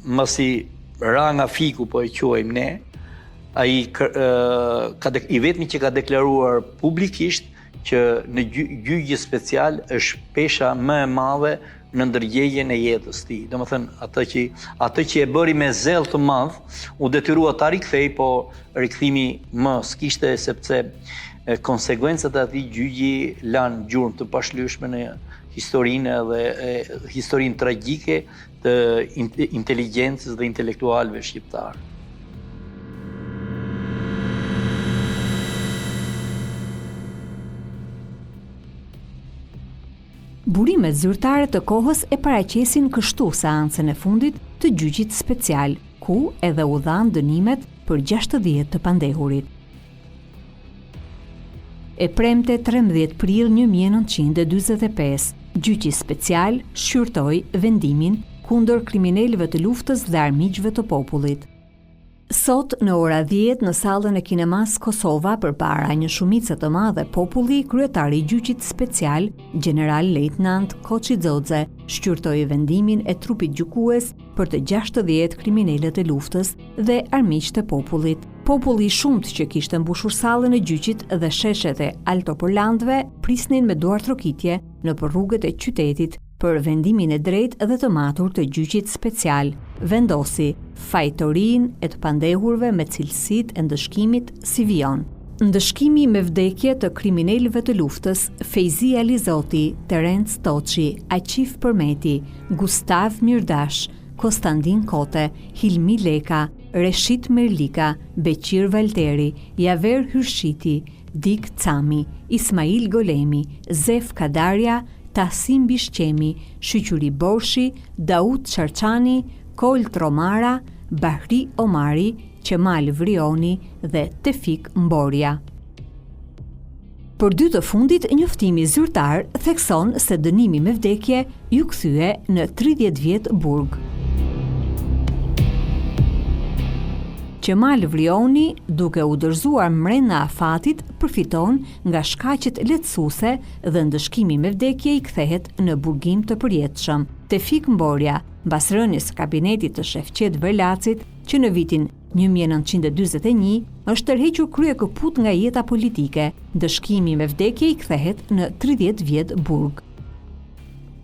Speaker 2: masi ra nga fiku po e quajmë ne, ai i vetmi që ka deklaruar publikisht që në gjyqi special është pesha më e madhe në ndërgjegjen e jetës tij. Domethënë atë që e bëri me zell të madh, u detyrua ta rikthej, po rikthimi më s'kishte sepse konsekuencat e atij gjyqi lanë gjurmë të pashlyeshme në historinë dhe historinë tragjike të inteligjencës dhe intelektualëve shqiptarë.
Speaker 1: Burimet zyrtare të kohës e paraqesin kështu seancën e fundit të gjyqit special, ku edhe u dhan dënimet për 60 të pandehurit. E premte 13 prill 1945, gjyqi special shqyrtoi vendimin kundër kriminalëve të luftës dhe armiqve të popullit. Sot në ora 10 në sallën e Kinemas Kosova përpara një shumice të madhe populli, kryetari i gjyqit special, General Lejtnant Koçi Xhoxhe, shqyrtoi vendimin e trupit gjykues për të 60 kriminalët e luftës dhe armiqtë e popullit. Populli i shumt që kishte mbushur sallën e gjyqit dhe sheshet e altoparlantëve prisnin me duar trokitje nëpër rrugët e qytetit për vendimin e drejtë dhe të matur të gjyqit special. Vendosi fajtorinë e të pandehurve me cilësitë e ndëshkimit si vijon. Ndëshkimi me vdekje të kriminalëve të luftës: Fejzi Alizoti, Terenc Toçi, Aqif Përmeti, Gustav Mirdash, Konstantin Kote, Hilmi Leka, Reshit Merlika, Beqir Valteri, Javer Hyrshiti, Dik Cami, Ismail Golemi, Zef Kadarja, Tasim Bishqemi, Shqyqyri Borshi, Daud Çarçani, Kolt Romara, Bahri Omari, Qemal Vrioni dhe Tefik Mborja. Për dy të fundit, njoftimi zyrtar thekson se dënimi me vdekje ju kthye në 30 vjet burg. Qemal Vlioni, duke u dorëzuar mrena afatit, përfiton nga shkaqet lehtësuese dhe ndëshkimi me vdekje i kthehet në burgim të përjetshëm. Tefik Mborja, mbas rënies së kabinetit të Shefqet Verlacit, që në vitin 1941 është tërhequr kryekëput nga jeta politike, ndëshkimi me vdekje i kthehet në 30 vjet burg.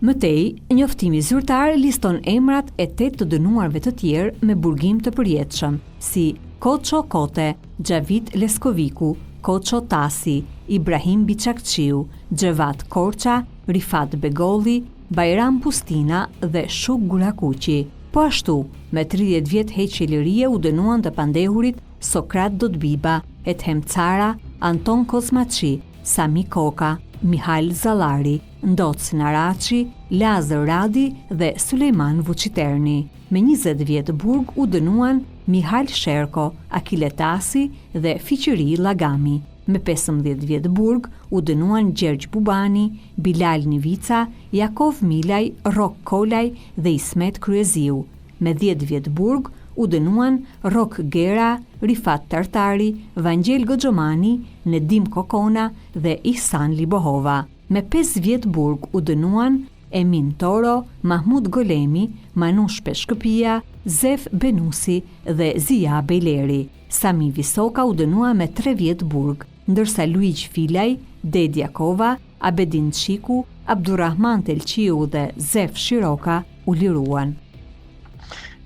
Speaker 1: Mëtej, njoftimi zyrtar liston emrat e 8 të dënuarve të tjerë me burgim të përjetshëm, si Koço Kote, Xhavit Leskoviku, Koço Tasi, Ibrahim Biçakçiu, Xhevat Korça, Rifat Begolli, Bajram Pustina dhe Shuk Gurakuqi. Po ashtu, me 30 vjet heqje lirie u dënuan të pandehurit Sokrat Dodbiba, Ethem Cara, Anton Kozmaçi, Sami Koka, Mihail Zallari, Ndoc Naraçi, Lazar Radi dhe Sulejman Vuçiterni. Me 20 vjet burg u dënuan Mihail Sherko, Akile Tasi dhe Fiqëri Llagami. Me 15 vjet burg u dënuan Gjergj Bubani, Bilal Nivica, Jakov Milaj, Rok Kolaj dhe Ismet Kryeziu. Me 10 vjet burg u dënuan Rok Gera, Rifat Tartari, Vangjel Goxhomani, Nedim Kokona dhe Ihsan Libohova. Me 5 vjet burg u dënuan Emin Toro, Mahmud Golemi, Manush Peshkëpia, Zef Benusi dhe Zia Bejleri. Sami Visoka u dënua me 3 vjet burg, ndërsa Luiq Filaj, Dedi Jakova, Abedin Çiku, Abdurrahman Telqiu dhe Zef Shiroka u liruan.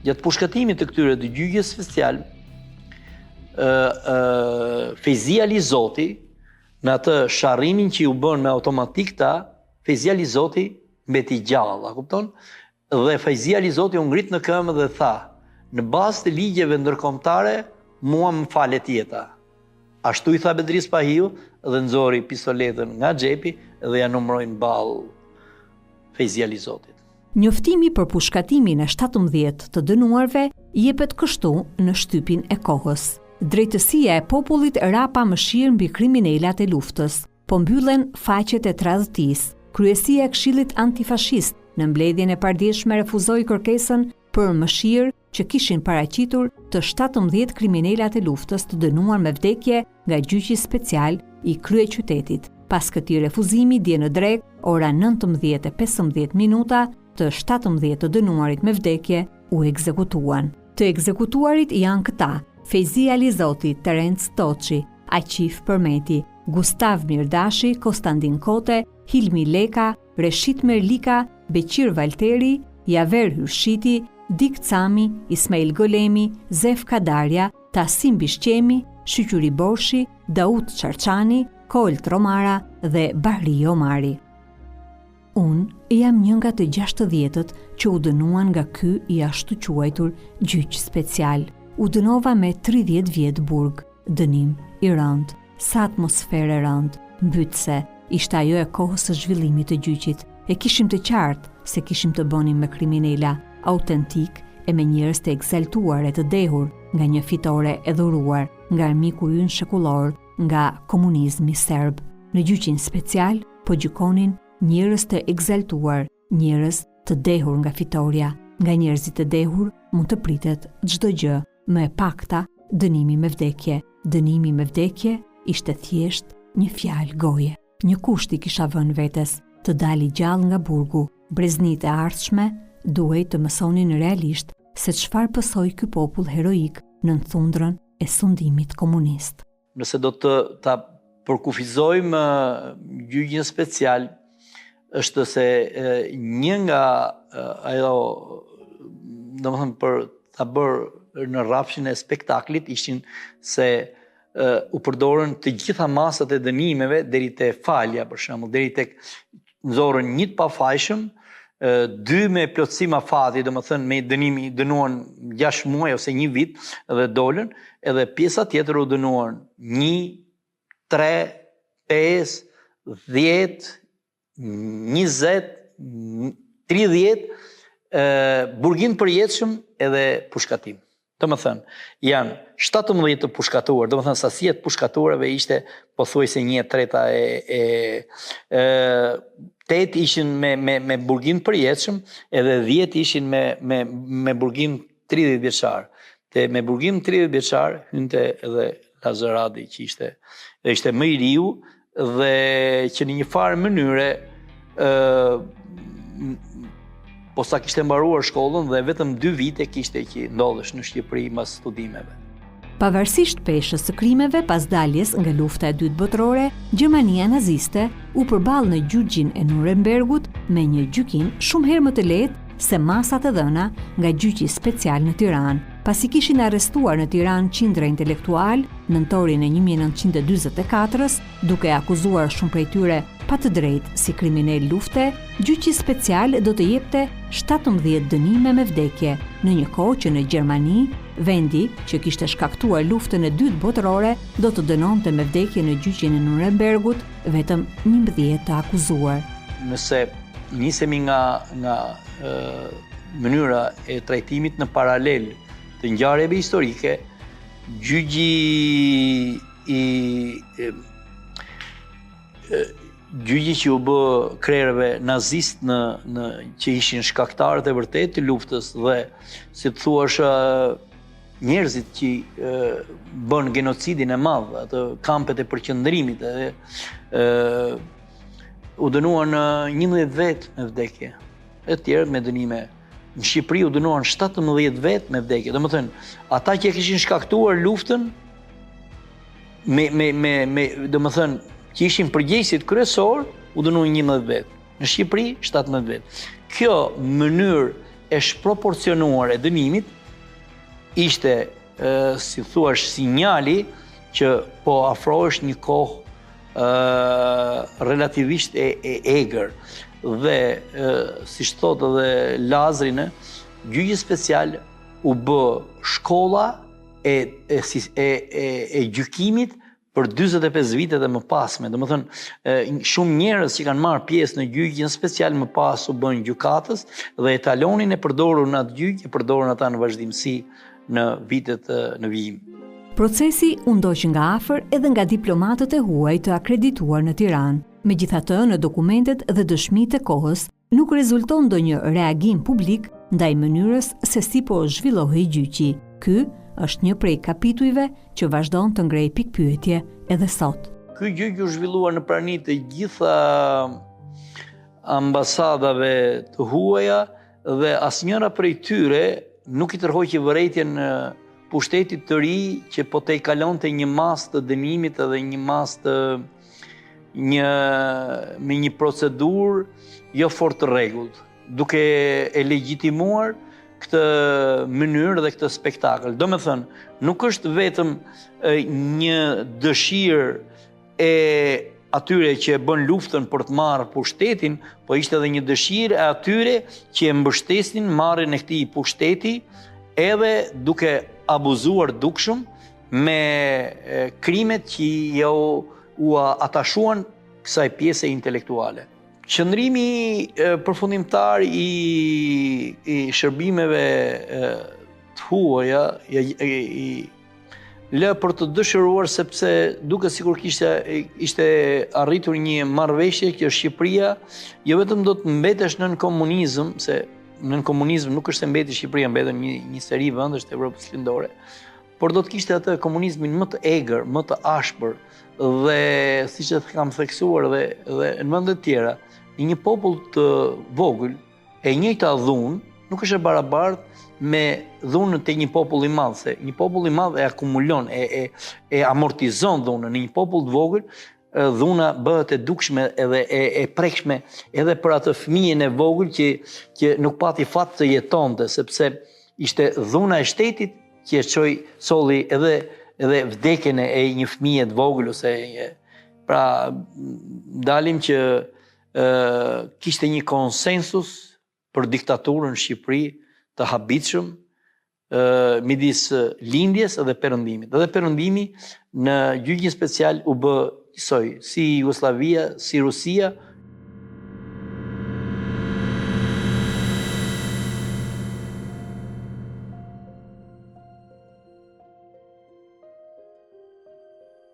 Speaker 2: Gjatë pushkatimit të këtyre dy gjyqjes special, Fejzi Ali Zoti, me atë sharrimin që u bën me automatik ta, Fejzi Ali Zoti mbeti gjallë, a kupton? Dhe Fejzi Ali Zoti u ngrit në këmbë dhe tha, në bazë të ligjeve ndërkombëtare, mua më falet jeta. Ashtu i tha Bedris Pahiu dhe nxori pistoletën nga xhepi dhe ja numëroi në ball Fejzi Ali Zotit.
Speaker 1: Njoftimi për pushkatimin e 17 të dënuarve jepet kështu në shtypin e kohës. Drejtësia e popullit ra pa mëshirë mbi kriminalat e luftës, po mbyllen faqet e tradhtisë. Kryesia e Këshillit Antifashist në mbledhjen e pardjeshme refuzoi kërkesën për mëshirë që kishin paraqitur të 17 kriminalat e luftës të dënuar me vdekje nga gjyqi special i kryeqytetit. Pas këtij refuzimi, dje në drek, ora 19:15 të 17 të dënuarit me vdekje u ekzekutuan. Të ekzekutuarit janë këta: Fejzi Ali Zoti, Terenc Toçi, Aqif Përmeti, Gustav Mirdashi, Konstantin Kote, Hilmi Leka, Reshit Merlika, Beqir Valteri, Javer Hyrshiti, Dik Cami, Ismail Golemi, Zef Kadarja, Tasim Bishqemi, Shqyqyri Borshi, Daud Çarçani, Kolt Romara dhe Bahri Omari. Unë jam një nga të 60-tët që u dënuan nga ky i ashtu quajtur gjyq special. U dënova me 30 vjet burg, dënim i rënd, sa atmosferë rënd, mbytse, ishte ajo e kohës së zhvillimit të gjyqit. E kishim të qartë se kishim të bënim me kriminala, autentik e me njerëz të egzaltuar e të dehur nga një fitore e dhuruar, nga armiku ynë shekullor, nga komunizmi serb. Në gjyqin special po gjykonin njerëz të egzaltuar, njerëz të dehur nga fitoria. Nga njerëzit të dehur mund të pritet çdo gjë, më e pakta dënimi me vdekje. Dënimi me vdekje ishte thjesht një fjalë goje. Një kusht i kisha vënë vetes, të dali gjallë nga burgu. Breznit e ardhshme duhej të mësonin realisht se çfarë pësoi ky popull heroik në thundrën e sundimit komunist.
Speaker 2: Nëse do të ta përkufizojmë gjyqin special, është se një nga ajo, domethënë për ta bërë në rrafshin e spektaklit, ishin se u përdorën të gjitha masat e dënimeve deri te falja, për shembull, deri tek nxorën një të pafajshëm, 2 me plotësim afati, domethënë me dënimi dënuan 6 muaj ose 1 vit dhe dolën, edhe pjesa tjetër u dënuan 1, 3, 5, 10, 20, 30, burgim përjetshëm edhe pushkatim. Domethënë, janë 17 të pushkatuar, domethënë sasia e pushkatuarve ishte pothuajse 1/3 8 ishin me burgim përjetshëm edhe 10 ishin me burgim 30 vjeçar. me burgim 30 vjeçar hynte edhe Lazar Radi që ishte më i riu dhe që në një farë mënyre posa kishte mbaruar shkollën dhe vetëm 2 vite kishte që ndodhesh në Shqipëri mas studimeve.
Speaker 1: Pavarësisht peshës së krimeve pas daljes nga lufta e dytë botërore, Gjermania naziste u përball në gjyqin e Nurembergut me një gjykim shumë herë më të lehtë se masat e dhëna nga gjyqi special në Tiranë, pasi kishin arrestuar në Tiranë qindra intelektual nëntorin e 1944-s, duke akuzuar shumë prej tyre pa të drejtë si kriminal lufte, gjyqi special do të jepte 17 dënime me vdekje, në një kohë që në Gjermani, vendi që kishte shkaktuar luftën e dytë botërore, do të dënonte me vdekje në gjyqin e Nurembergut vetëm 11 të akuzuar.
Speaker 2: Nëse nisemi nga mënyra e trajtimit në paralel të ngjarjeve historike, gjyqi që u bë krerëve nazist që ishin shkaktarët e vërtet të luftës dhe si të thuash njerëzit që bën genocidin e madh, atë kampet e përqendrimit u dënuan 11 vet me vdekje, e tjerë me dënime. Në Shqipëri u dënuan 17 vet me vdekje. Domethënë, ata që kishin shkaktuar luftën domethënë që ishin përgjegjësit kryesor, u dënuan 11 vet. Në Shqipëri 17 vet. Kjo mënyrë e shproporcionuar e dënimit ishte, si thuash, sinjali që po afrohesh një kohë relativisht e egër dhe si thotë edhe Lazri, gjyqi special u bë shkolla e gjykimit për 45 vitet e më pasme. Domethënë, shumë njerëz që kanë marrë pjesë në gjyqin special më pas u bën gjykatës dhe etalonin e përdorur në atë gjyq e përdorën ata në vazhdimsi në vitet në vijim.
Speaker 1: Procesi u ndoq nga afër edhe nga diplomatët e huaj të akredituar në Tiranë. Megjithatë, në dokumentet dhe dëshmitë e kohës nuk rezulton ndonjë reagim publik ndaj mënyrës se si po zhvillohej gjyqi. Ky është një prej kapitujve që vazhdon të ngrej pikpyetje edhe sot.
Speaker 2: Ky gjyq u zhvillua në prani të gjitha ambasadave të huaja dhe asnjëra prej tyre nuk i tërhoqi vërejtjen pushtetit të ri që po te i kalonte një mas të dënimit edhe një mas me një procedurë jo fort të rregullt, duke e legjitimuar këtë mënyrë dhe këtë spektakël. Do me thënë, nuk është vetëm një dëshirë e atyre që bën luftën për të marrë pushtetin, po ishte edhe një dëshirë e atyre që e mbështesin marrjen e këtij pushteti, edhe duke abuzuar dukshëm me krimet që u atashuan kësaj pjese intelektuale. Qëndrimi përfundimtar i shërbimeve të huaja lë për të dëshiruar sepse duke sikur ishte arritur një marrëveshje që Shqipëria jo vetëm do të mbetesh nën komunizëm, se nën komunizëm nuk është se mbeti Shqipëria, mbetën një seri vendesh të Evropës Lindore, por do të kishte atë komunizmin më të egër, më të ashpër dhe siç e kam theksuar dhe në vende të tjera, një popull të vogël e njëjta dhunë nuk është e barabartë me dhunën të një popull i madh, se një popull i madh e akumulon, e amortizon dhunën. Në një popull të vogël dhuna bëhet e dukshme edhe e prekshme edhe për atë fëmijën e vogël që nuk pati fat të jetonte, sepse ishte dhuna e shtetit që e solli edhe vdekjen e një fëmije të vogël ose pra dalim që kishte një konsensus për diktaturën në Shqipëri të habitshëm midis lindjes edhe perëndimit. Edhe perëndimi në gjyqin special u bë njësoj, si Jugoslavia, si Rusia.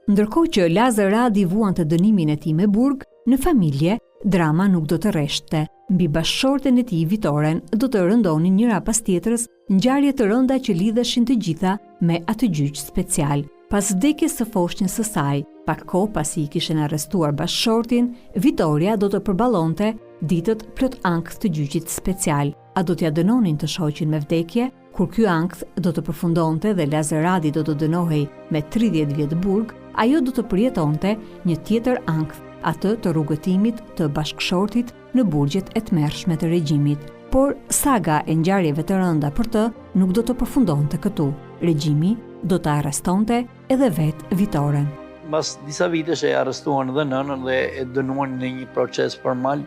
Speaker 1: Ndërkohë që Lazar Radi vuan të dënimin e tij me burg, në familje drama nuk do të rreshte. mbi bashkëshorten e tij Vitoren do të rëndonin njëra pas tjetrës ngjarje të rënda që lidheshin të gjitha me atë gjyq special. Pas vdekjes së foshnjës së saj, pak kohë pasi i kishin arrestuar bashkëshortin, Vitoria do të përballonte ditët plot ankth të gjyqit special. A do t'ja dënonin të shoqin me vdekje? Kur ky ankth do të përfundonte dhe Lazar Radi do të dënohej me 30 vjet burg, ajo do të përjetonte një tjetër ankth, atë të rrugëtimit të bashkëshortit në burgjet e tmerrshme të regjimit. Por saga e ngjarjeve të rënda për të nuk do të përfundonte këtu. Regjimi do të arrestonte edhe vetë Vitoren.
Speaker 2: Pas disa vitesh e arrestuan dhe nënën dhe e dënuan në një proces formal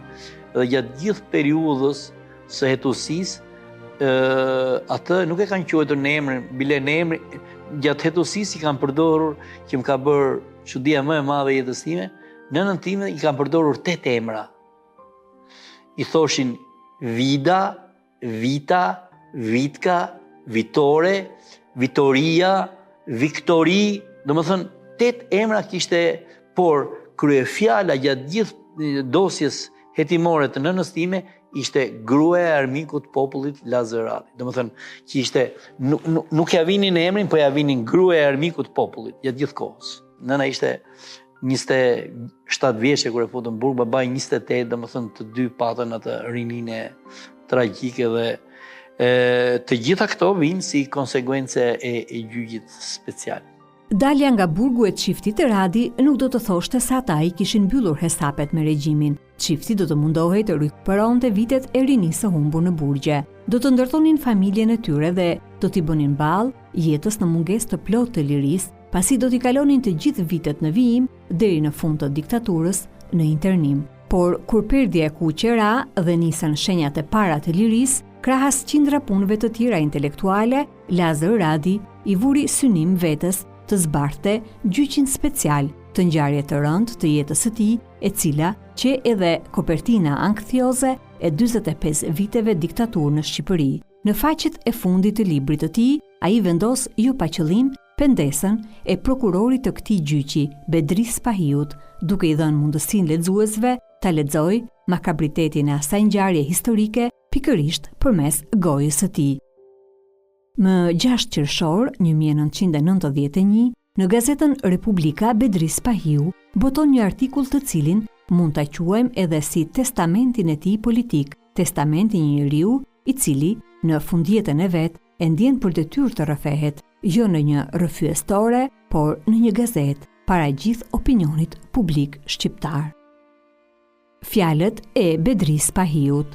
Speaker 2: dhe gjatë gjithë periudhës së hetusisë, atë nuk e kanë quajtur në emrin, bile në emrin, gjatë hetusisë i kanë përdorur, që më ka bërë çudia më e madhe e jetës time, nënën time i kanë përdorur 8 emra. I thoshin Vida, Vita, Vitka, Vitore, Vitoria, Viktori, domethënë 8 emra kishte, por kryefjala gjatë gjithë dosjes hetimore të nënës time ishte gruaja e armikut popullit Lazar Radi. Domethënë që ishte nuk ja vinin në emrin, po ja vinin gruaja e armikut popullit gjatë gjithë kohës. Nëna ishte 27 vjeçe kur e futën burg, babai 28, domethënë të dy patën atë rininë tragjike dhe të gjitha këto vinë si konsekuencë e gjyqit special.
Speaker 1: Dalja nga burgu e çiftit të Radi nuk do të thoshte se ata i kishin mbyllur hesapet me regjimin. Çifti do të mundohej të rikuperonte vitet e rinisë së humbur në burgje. Do të ndërtonin familjen e tyre dhe do t'i bënin ballë jetës në mungesë të plotë të lirisë, pasi do t'i kalonin të gjithë vitet në vijim deri në fund të diktaturës në internim. Por kur perdhja e kuqe ra dhe nisën shenjat e para të lirisë, krahas qindra punëve të tjera intelektuale, Lazar Radi i vuri synim vetes të zbarte gjyqin special të ngjarje të rëndë të jetës së tij, e cila që edhe kopertina ankthioze e 45 viteve diktaturë në Shqipëri. Në faqet e fundit të librit të tij, ai vendos jo pa qëllim pendesën e prokurorit të këtij gjyqi, Bedris Pahiut, duke i dhënë mundësinë lexuesve ta lexojë makabritetin e asaj ngjarje historike pikërisht përmes gojës së tij. Më 6 qershor 1991, në gazetën Republika, Bedris Pahiu boton një artikull të cilin mund ta quajmë edhe si testamentin e tij politik, testamentin një njeriu i cili në fundjetën e vet e ndjen për detyrë të rrëfehet, jo në një rrëfyestore, por në një gazetë para gjithë opinionit publik shqiptar. Fjalët e Bedris Pahiut.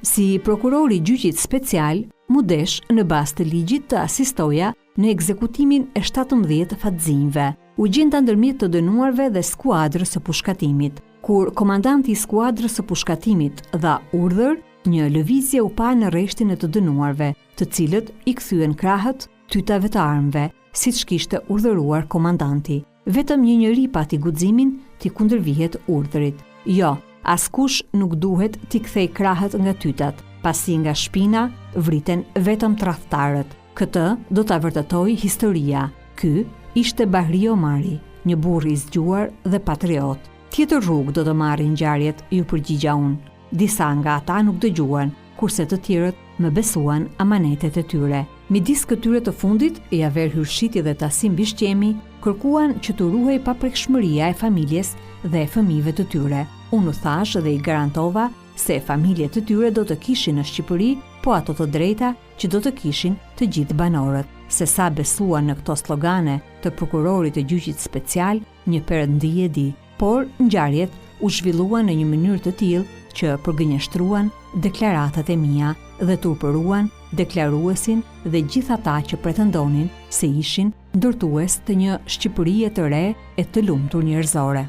Speaker 1: Si prokurori i gjyqit special, mu desh në bazë të ligjit të asistoja në ekzekutimin e 17 fatëzinjve. U gjenda ndërmjet të dënuarve dhe skuadrës së pushkatimit. Kur komandanti i skuadrës së pushkatimit dha urdhër, një lëvizje u pa në rreshtin e të dënuarve, të cilët i kthyen krahët tytave të armëve, siç kishte urdhëruar komandanti. Vetëm një njeri pati guximin t'i kundërvihet urdhrit. Jo, askush nuk duhet t'i kthej krahët nga tytat, pasi nga shpina vriten vetëm tradhtarët. Këtë do ta vërtetoj historia. Ky ishte Bahri Omari, një burr i zgjuar dhe patriot. Tjetër rrugë do të marrin ngjarjet, ju përgjigja unë. Disa nga ata nuk dëgjuan, kurse të tjerët më besuan amanetet e tyre. Midis këtyre të fundit, Javer Hyrshiti dhe Tasim Bishqemi kërkuan që të ruhej paprekshmëria e familjes dhe e fëmijëve të tyre. Unë u thash dhe i garantova se familjet të tyre do të kishin në Shqipëri, po ato të drejta që do të kishin të gjithë banorët. Se sa besuan në këto slogane të prokurorit të gjyqit special, një perëndi e di, por ngjarjet u zhvilluan në një mënyrë të tillë që përgënjeshtruan deklaratat e mia dhe turpëruan deklaruesin dhe gjithë ata që pretendonin se ishin ndërtues të një Shqipërie të re e të lumtur njerëzore.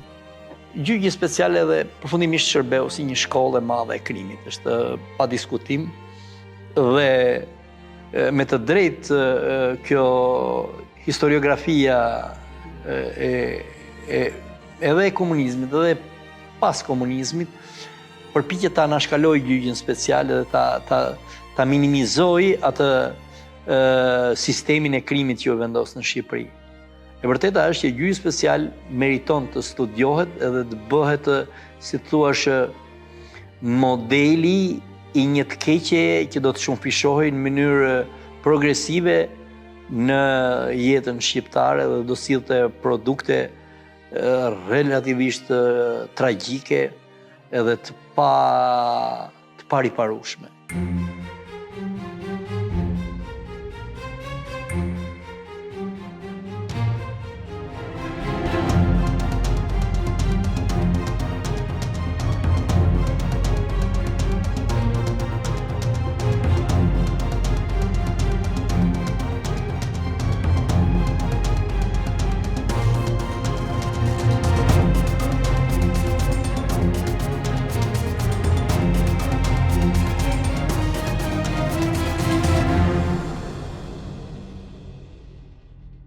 Speaker 2: Gjyqi special edhe përfundimisht shërbeu si një shkollë e madhe e krimit, është pa diskutim dhe me të drejtë kjo historiografia edhe e komunizmit edhe pas komunizmit përpiqet ta anashkalojë gjyqin special dhe ta minimizojë atë sistemin e krimit që u vendos në Shqipëri. E vërteta është që gjyqi special meriton të studiohet edhe të bëhet, si thuash, modeli i një të keqe që do të shumëfishohej në mënyrë progresive në jetën shqiptare dhe do sillte produkte relativisht tragjike edhe të pariparueshme.